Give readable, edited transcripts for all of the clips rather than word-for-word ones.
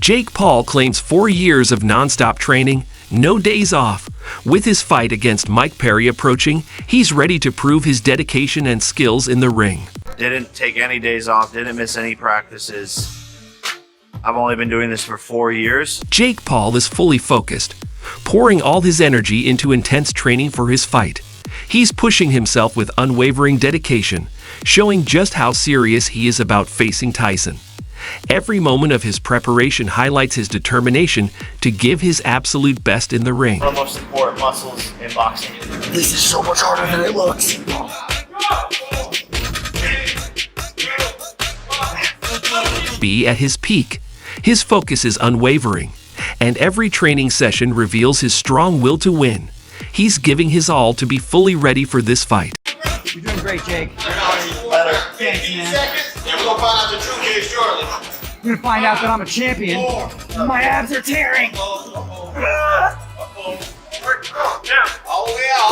Jake Paul claims 4 years of non-stop training, no days off. With his fight against Mike Perry approaching, he's ready to prove his dedication and skills in the ring. Didn't take any days off, didn't miss any practices. I've only been doing this for 4 years. Jake Paul is fully focused, pouring all his energy into intense training for his fight. He's pushing himself with unwavering dedication, showing just how serious he is about facing Tyson. Every moment of his preparation highlights his determination to give his absolute best in the ring. One of the most important muscles in boxing. This is so much harder than it looks. Be at his peak. His focus is unwavering, and every training session reveals his strong will to win. He's giving his all to be fully ready for this fight. You're doing great, Jake. Better. Thanks, man. And we're gonna find out the true case shortly. You're gonna find out that I'm a champion. My abs are tearing. All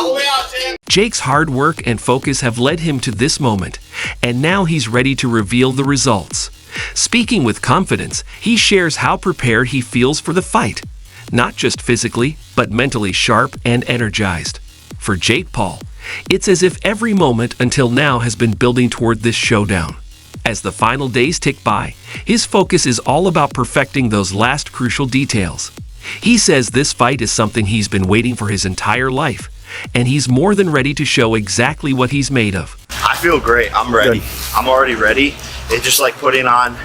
the way out, Tim. Jake's hard work and focus have led him to this moment, and now he's ready to reveal the results. Speaking with confidence, he shares how prepared he feels for the fight, not just physically, but mentally sharp and energized. For Jake Paul, it's as if every moment until now has been building toward this showdown. As the final days tick by, his focus is all about perfecting those last crucial details. He says this fight is something he's been waiting for his entire life, and he's more than ready to show exactly what he's made of. I feel great. I'm ready. I'm already ready. It's just like putting on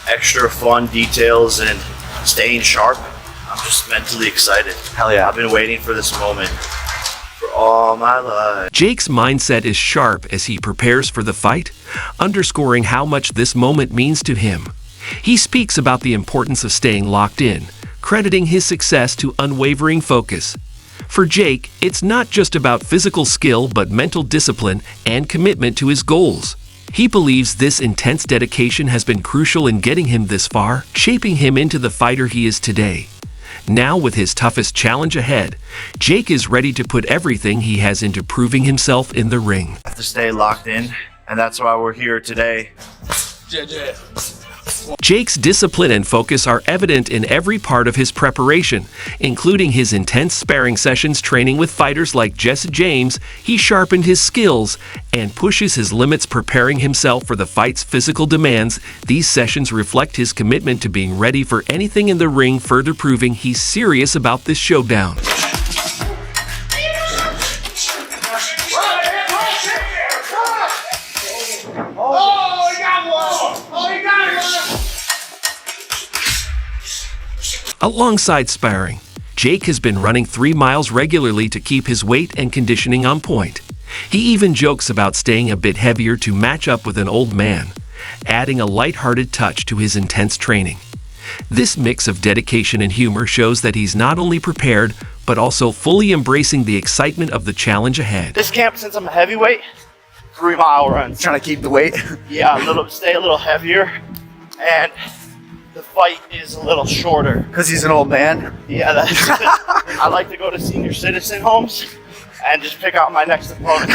extra fun details and staying sharp. I'm just mentally excited. Hell yeah. I've been waiting for this moment for all my life. Jake's mindset is sharp as he prepares for the fight, underscoring how much this moment means to him. He speaks about the importance of staying locked in, crediting his success to unwavering focus. For Jake, it's not just about physical skill but mental discipline and commitment to his goals. He believes this intense dedication has been crucial in getting him this far, shaping him into the fighter he is today. Now, with his toughest challenge ahead, Jake is ready to put everything he has into proving himself in the ring. I have to stay locked in, and that's why we're here today. Jake's discipline and focus are evident in every part of his preparation, including his intense sparring sessions training with fighters like Jesse James. He sharpened his skills and pushes his limits, preparing himself for the fight's physical demands. These sessions reflect his commitment to being ready for anything in the ring, further proving he's serious about this showdown. Alongside sparring, Jake has been running 3 miles regularly to keep his weight and conditioning on point. He even jokes about staying a bit heavier to match up with an old man, adding a lighthearted touch to his intense training. This mix of dedication and humor shows that he's not only prepared, but also fully embracing the excitement of the challenge ahead. This camp, since I'm a heavyweight, 3-mile runs. Trying to keep the weight. Yeah, stay a little heavier, and the fight is a little shorter. Because he's an old man. Yeah, that's it. I like to go to senior citizen homes and just pick out my next opponent.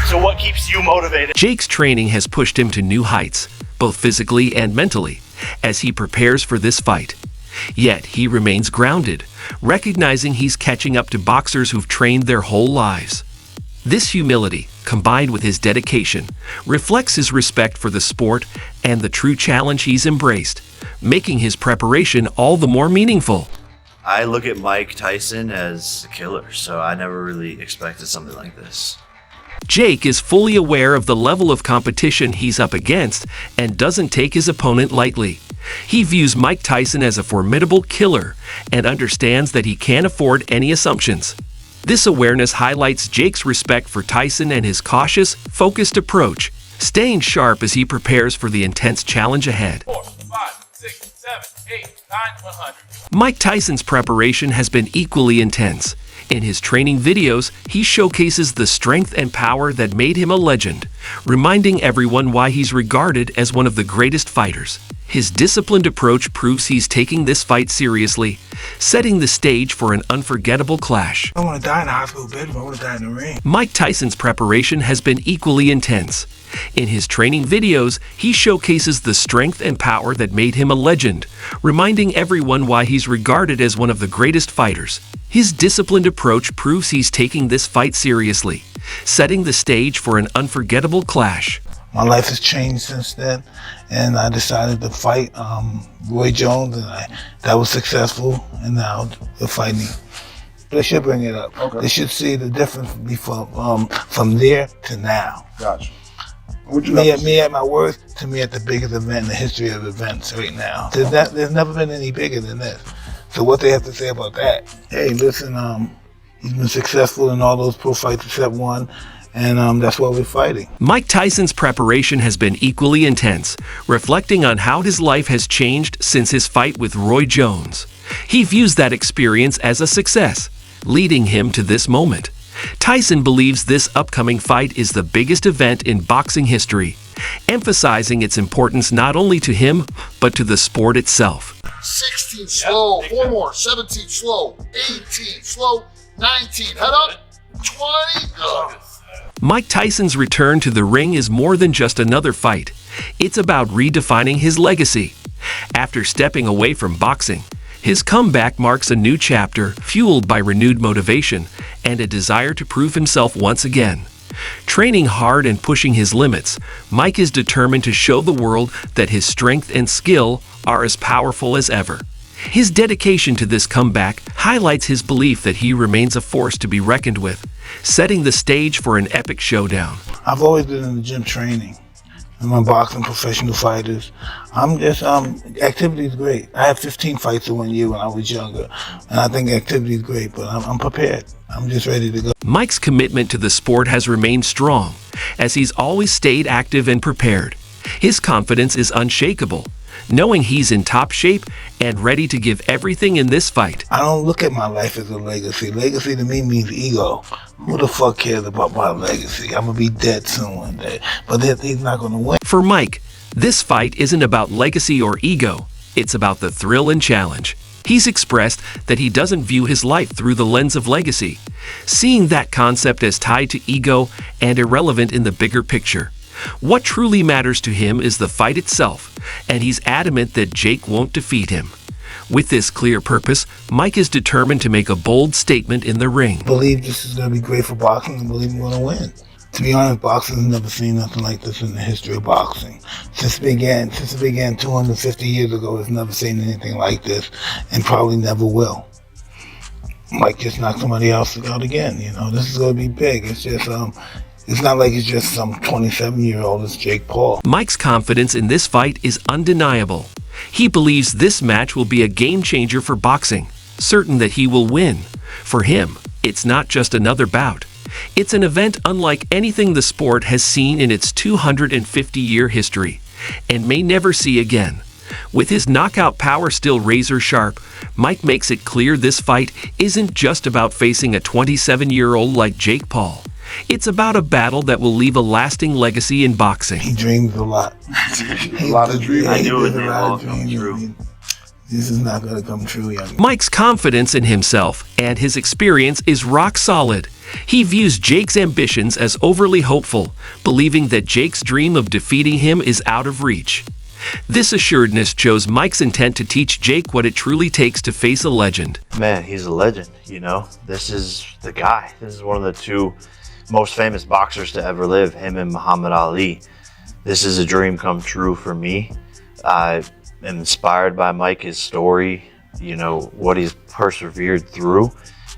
So what keeps you motivated? Jake's training has pushed him to new heights, both physically and mentally, as he prepares for this fight. Yet he remains grounded, recognizing he's catching up to boxers who've trained their whole lives. This humility, combined with his dedication, reflects his respect for the sport and the true challenge he's embraced, making his preparation all the more meaningful. I look at Mike Tyson as a killer, so I never really expected something like this. Jake is fully aware of the level of competition he's up against and doesn't take his opponent lightly. He views Mike Tyson as a formidable killer and understands that he can't afford any assumptions. This awareness highlights Jake's respect for Tyson and his cautious, focused approach, staying sharp as he prepares for the intense challenge ahead. 4, 5, 6, 7, 8, 9, 100. Mike Tyson's preparation has been equally intense. In his training videos, he showcases the strength and power that made him a legend, reminding everyone why he's regarded as one of the greatest fighters. His disciplined approach proves he's taking this fight seriously, setting the stage for an unforgettable clash. I don't want to die in a hospital bed, but I want to die in the ring. Mike Tyson's preparation has been equally intense. In his training videos, he showcases the strength and power that made him a legend, reminding everyone why he's regarded as one of the greatest fighters. His disciplined approach proves he's taking this fight seriously, setting the stage for an unforgettable clash. My life has changed since then, and I decided to fight Roy Jones, and that was successful, and now they're fighting. They should bring it up. Okay. They should see the difference from there to now. Gotcha. Me at my worst, to me at the biggest event in the history of events right now. There's never been any bigger than this. So what they have to say about that? Hey, listen, he's been successful in all those pro fights except one. And that's why we're fighting. Mike Tyson's preparation has been equally intense, reflecting on how his life has changed since his fight with Roy Jones. He views that experience as a success, leading him to this moment. Tyson believes this upcoming fight is the biggest event in boxing history, emphasizing its importance not only to him, but to the sport itself. 16 slow, 4 more, 17 slow, 18 slow, 19, head up, 20, go. Mike Tyson's return to the ring is more than just another fight. It's about redefining his legacy. After stepping away from boxing, his comeback marks a new chapter fueled by renewed motivation and a desire to prove himself once again. Training hard and pushing his limits, Mike is determined to show the world that his strength and skill are as powerful as ever. His dedication to this comeback highlights his belief that he remains a force to be reckoned with, setting the stage for an epic showdown. I've always been in the gym training. I'm boxing professional fighters. I'm just, activity is great. I had 15 fights in 1 year when I was younger, and I think activity is great, but I'm prepared. I'm just ready to go. Mike's commitment to the sport has remained strong, as he's always stayed active and prepared. His confidence is unshakable, knowing he's in top shape and ready to give everything in this fight. I don't look at my life as a legacy. Legacy to me means ego. Who the fuck cares about my legacy? I'm gonna be dead soon one day, but he's not gonna win. For Mike, this fight isn't about legacy or ego. It's about the thrill and challenge. He's expressed that he doesn't view his life through the lens of legacy, seeing that concept as tied to ego and irrelevant in the bigger picture. What truly matters to him is the fight itself, and he's adamant that Jake won't defeat him. With this clear purpose, Mike is determined to make a bold statement in the ring. I believe this is going to be great for boxing, and believe I'm going to win. To be honest, boxing has never seen nothing like this in the history of boxing. Since it began 250 years ago, it's never seen anything like this, and probably never will. Mike just knocked somebody else out again. You know, this is going to be big. It's just it's not like it's just some 27-year-old, it's Jake Paul. Mike's confidence in this fight is undeniable. He believes this match will be a game changer for boxing, certain that he will win. For him, it's not just another bout. It's an event unlike anything the sport has seen in its 250-year history, and may never see again. With his knockout power still razor sharp, Mike makes it clear this fight isn't just about facing a 27-year-old like Jake Paul. It's about a battle that will leave a lasting legacy in boxing. He dreams a lot. A lot of dreams. I knew it would all come true. This is not going to come true, young. Mike's confidence in himself and his experience is rock solid. He views Jake's ambitions as overly hopeful, believing that Jake's dream of defeating him is out of reach. This assuredness shows Mike's intent to teach Jake what it truly takes to face a legend. Man, he's a legend, you know. This is the guy. This is one of the two most famous boxers to ever live, him and Muhammad Ali. This is a dream come true for me. I'm inspired by Mike, his story, you know, what he's persevered through,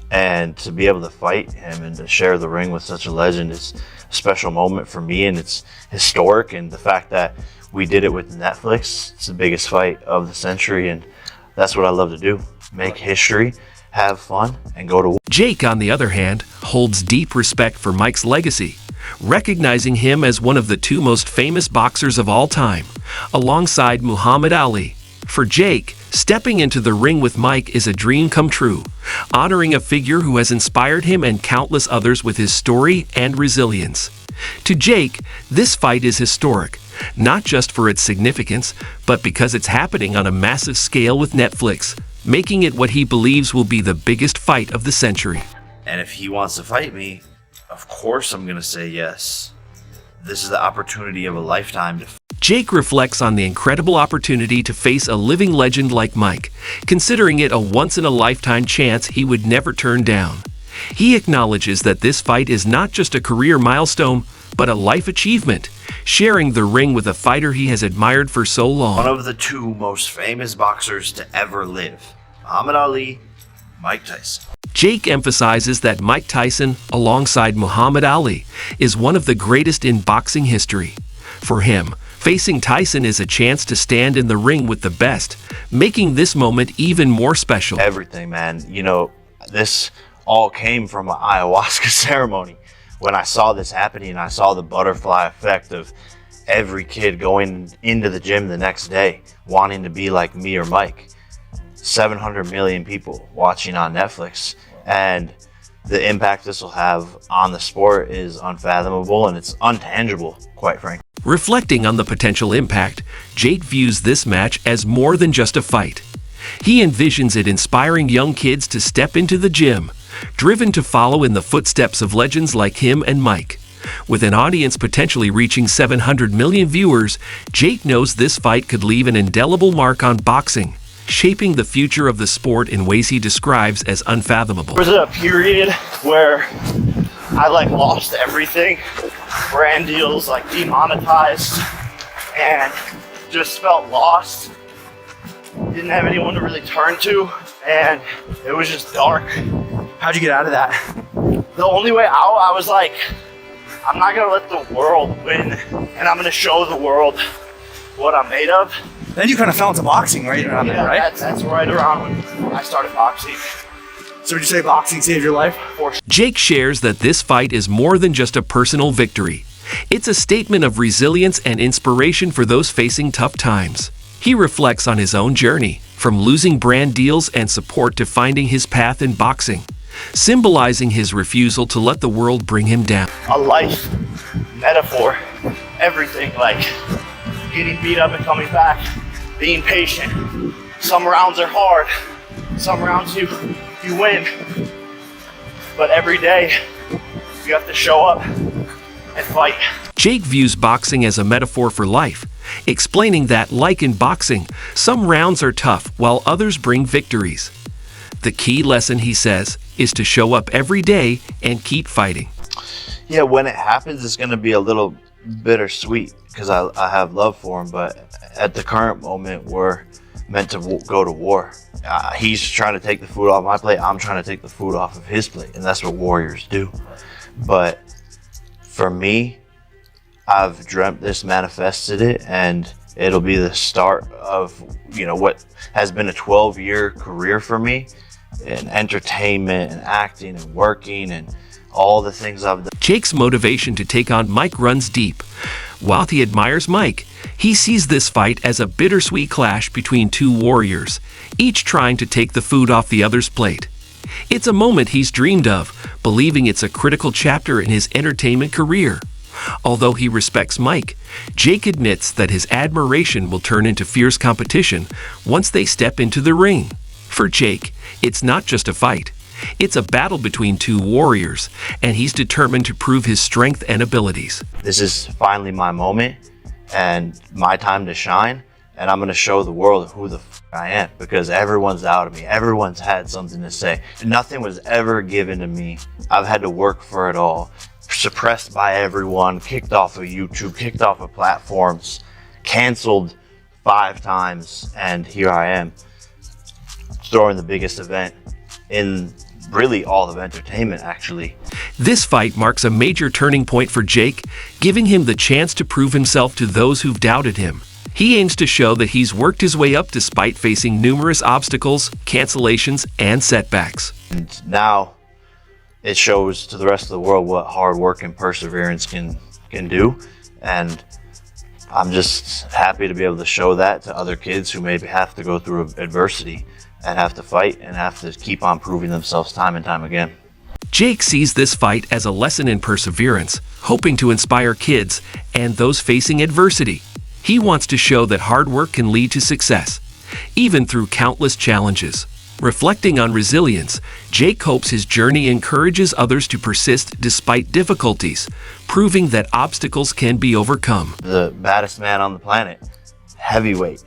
and to be able to fight him and to share the ring with such a legend is a special moment for me, and it's historic. And the fact that we did it with Netflix, it's the biggest fight of the century, and that's what I love to do. Make history, have fun, and go to war. Jake, on the other hand, holds deep respect for Mike's legacy, recognizing him as one of the two most famous boxers of all time, alongside Muhammad Ali. For Jake, stepping into the ring with Mike is a dream come true, honoring a figure who has inspired him and countless others with his story and resilience. To Jake, this fight is historic, not just for its significance, but because it's happening on a massive scale with Netflix, making it what he believes will be the biggest fight of the century. And if he wants to fight me, of course I'm going to say yes. This is the opportunity of a lifetime to Jake reflects on the incredible opportunity to face a living legend like Mike, considering it a once-in-a-lifetime chance he would never turn down. He acknowledges that this fight is not just a career milestone, but a life achievement, sharing the ring with a fighter he has admired for so long. one of the two most famous boxers to ever live, Muhammad Ali, Mike Tyson. Jake emphasizes that Mike Tyson, alongside Muhammad Ali, is one of the greatest in boxing history. For him, facing Tyson is a chance to stand in the ring with the best, making this moment even more special. Everything, man. You know, this all came from an ayahuasca ceremony. When I saw this happening, I saw the butterfly effect of every kid going into the gym the next day wanting to be like me or Mike. 700 million people watching on Netflix, and the impact this will have on the sport is unfathomable, and it's untangible, quite frankly. Reflecting on the potential impact, Jake views this match as more than just a fight. He envisions it inspiring young kids to step into the gym, driven to follow in the footsteps of legends like him and Mike. With an audience potentially reaching 700 million viewers, Jake knows this fight could leave an indelible mark on boxing, shaping the future of the sport in ways he describes as unfathomable. There was a period where I lost everything, brand deals demonetized, and just felt lost. Didn't have anyone to really turn to, and it was just dark. How'd you get out of that? The only way out, I was like, I'm not gonna let the world win, and I'm gonna show the world what I'm made of. Then you kind of fell into boxing right around there, right? That's right around when I started boxing. So would you say boxing saved your life? Jake shares that this fight is more than just a personal victory. It's a statement of resilience and inspiration for those facing tough times. He reflects on his own journey, from losing brand deals and support to finding his path in boxing, symbolizing his refusal to let the world bring him down. A life metaphor, everything, getting beat up and coming back, being patient. Some rounds are hard, some rounds you win, but every day you have to show up and fight. Jake views boxing as a metaphor for life, explaining that, like in boxing, some rounds are tough while others bring victories. The key lesson, he says, is to show up every day and keep fighting. Yeah, when it happens, it's going to be a little bittersweet because I have love for him, but at the current moment, we're meant to go to war. He's trying to take the food off my plate, I'm trying to take the food off of his plate, and that's what warriors do. But for me, I've dreamt this, manifested it, and it'll be the start of what has been a 12-year career for me in entertainment and acting and working and all the things I've done. Jake's motivation to take on Mike runs deep. While he admires Mike, he sees this fight as a bittersweet clash between two warriors, each trying to take the food off the other's plate. It's a moment he's dreamed of, believing it's a critical chapter in his entertainment career. Although he respects Mike, Jake admits that his admiration will turn into fierce competition once they step into the ring. For Jake, it's not just a fight. It's a battle between two warriors, and he's determined to prove his strength and abilities. This is finally my moment and my time to shine, and I'm going to show the world who the I am, because everyone's out of me. Everyone's had something to say. Nothing was ever given to me. I've had to work for it all. Suppressed by everyone, kicked off of YouTube, kicked off of platforms, canceled 5 times, and here I am, throwing the biggest event in really all of entertainment, actually. This fight marks a major turning point for Jake, giving him the chance to prove himself to those who've doubted him. He aims to show that he's worked his way up despite facing numerous obstacles, cancellations, and setbacks. And now it shows to the rest of the world what hard work and perseverance can do. And I'm just happy to be able to show that to other kids who maybe have to go through adversity and have to fight and have to keep on proving themselves time and time again. Jake sees this fight as a lesson in perseverance, hoping to inspire kids and those facing adversity. He wants to show that hard work can lead to success, even through countless challenges. Reflecting on resilience, Jake hopes his journey encourages others to persist despite difficulties, proving that obstacles can be overcome. The baddest man on the planet, heavyweight.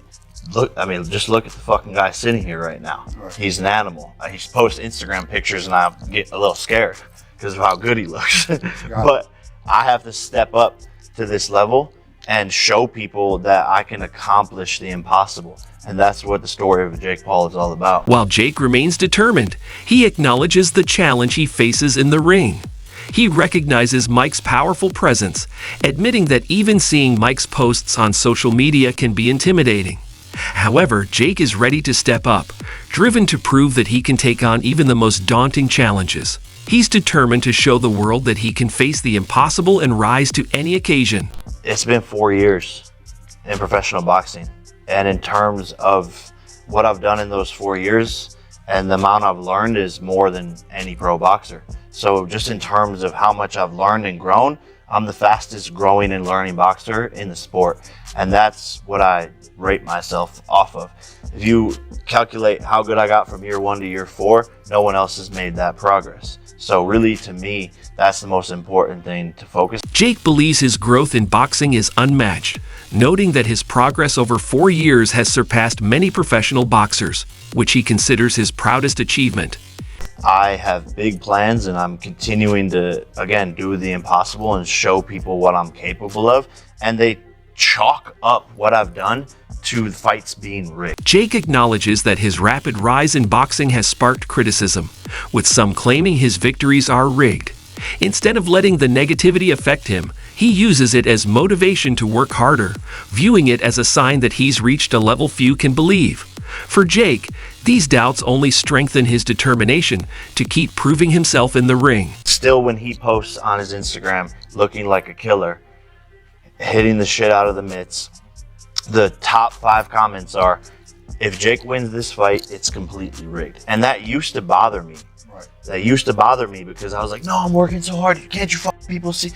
Just look at the fucking guy sitting here right now. He's an animal. He posts Instagram pictures and I get a little scared because of how good he looks. But I have to step up to this level and show people that I can accomplish the impossible. And that's what the story of Jake Paul is all about. While Jake remains determined, he acknowledges the challenge he faces in the ring. He recognizes Mike's powerful presence, admitting that even seeing Mike's posts on social media can be intimidating. However, Jake is ready to step up, driven to prove that he can take on even the most daunting challenges. He's determined to show the world that he can face the impossible and rise to any occasion. It's been 4 years in professional boxing. And in terms of what I've done in those 4 years and the amount I've learned is more than any pro boxer. So just in terms of how much I've learned and grown, I'm the fastest growing and learning boxer in the sport. And that's what I rate myself off of. If you calculate how good I got from year 1 to year 4, no one else has made that progress. So really, to me, that's the most important thing to focus. Jake believes his growth in boxing is unmatched, noting that his progress over 4 years has surpassed many professional boxers, which he considers his proudest achievement. I have big plans and I'm continuing to, again, do the impossible and show people what I'm capable of. And they chalk up what I've done to fights being rigged. Jake acknowledges that his rapid rise in boxing has sparked criticism, with some claiming his victories are rigged. Instead of letting the negativity affect him, he uses it as motivation to work harder, viewing it as a sign that he's reached a level few can believe. For Jake, these doubts only strengthen his determination to keep proving himself in the ring. Still, when he posts on his Instagram looking like a killer, hitting the shit out of the mitts, the top 5 comments are, if Jake wins this fight, it's completely rigged. And that used to bother me. That used to bother me because I was like, no, I'm working so hard. Can't you fucking people see?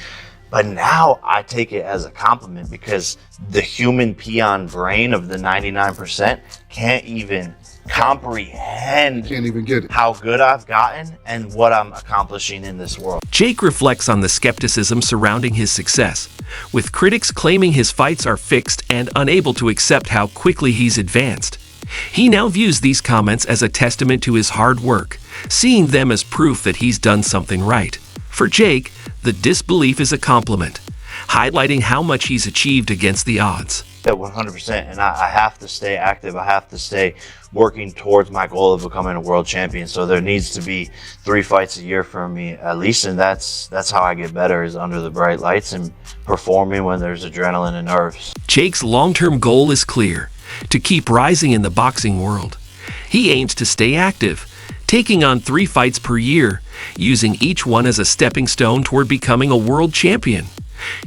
But now I take it as a compliment because the human peon brain of the 99% can't even comprehend how good I've gotten and what I'm accomplishing in this world. Jake reflects on the skepticism surrounding his success, with critics claiming his fights are fixed and unable to accept how quickly he's advanced. He now views these comments as a testament to his hard work, seeing them as proof that he's done something right. For Jake, the disbelief is a compliment, highlighting how much he's achieved against the odds. At 100%, and I have to stay active. I have to stay working towards my goal of becoming a world champion. So there needs to be 3 fights a year for me at least, and that's how I get better, is under the bright lights and performing when there's adrenaline and nerves. Jake's long-term goal is clear: to keep rising in the boxing world. He aims to stay active, taking on 3 fights per year, using each one as a stepping stone toward becoming a world champion.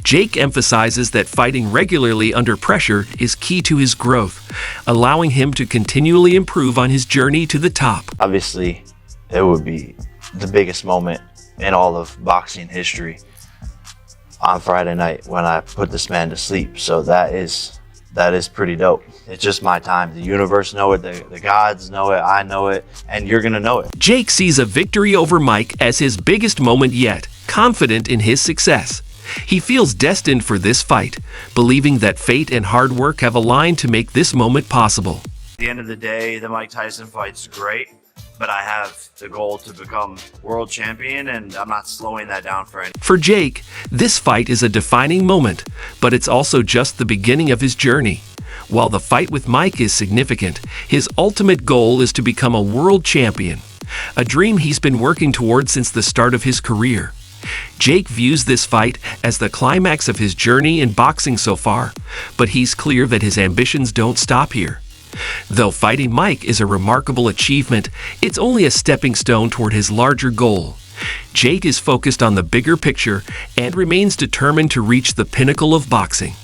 Jake emphasizes that fighting regularly under pressure is key to his growth, allowing him to continually improve on his journey to the top. Obviously, it would be the biggest moment in all of boxing history on Friday night when I put this man to sleep. So that is pretty dope. It's just my time. The universe know it, the gods know it, I know it, and you're gonna know it. Jake sees a victory over Mike as his biggest moment yet, confident in his success. He feels destined for this fight, believing that fate and hard work have aligned to make this moment possible. At the end of the day, the Mike Tyson fight's great, but I have the goal to become world champion, and I'm not slowing that down for any. For Jake, this fight is a defining moment, but it's also just the beginning of his journey. While the fight with Mike is significant, his ultimate goal is to become a world champion, a dream he's been working toward since the start of his career. Jake views this fight as the climax of his journey in boxing so far, but he's clear that his ambitions don't stop here. Though fighting Mike is a remarkable achievement, it's only a stepping stone toward his larger goal. Jake is focused on the bigger picture and remains determined to reach the pinnacle of boxing.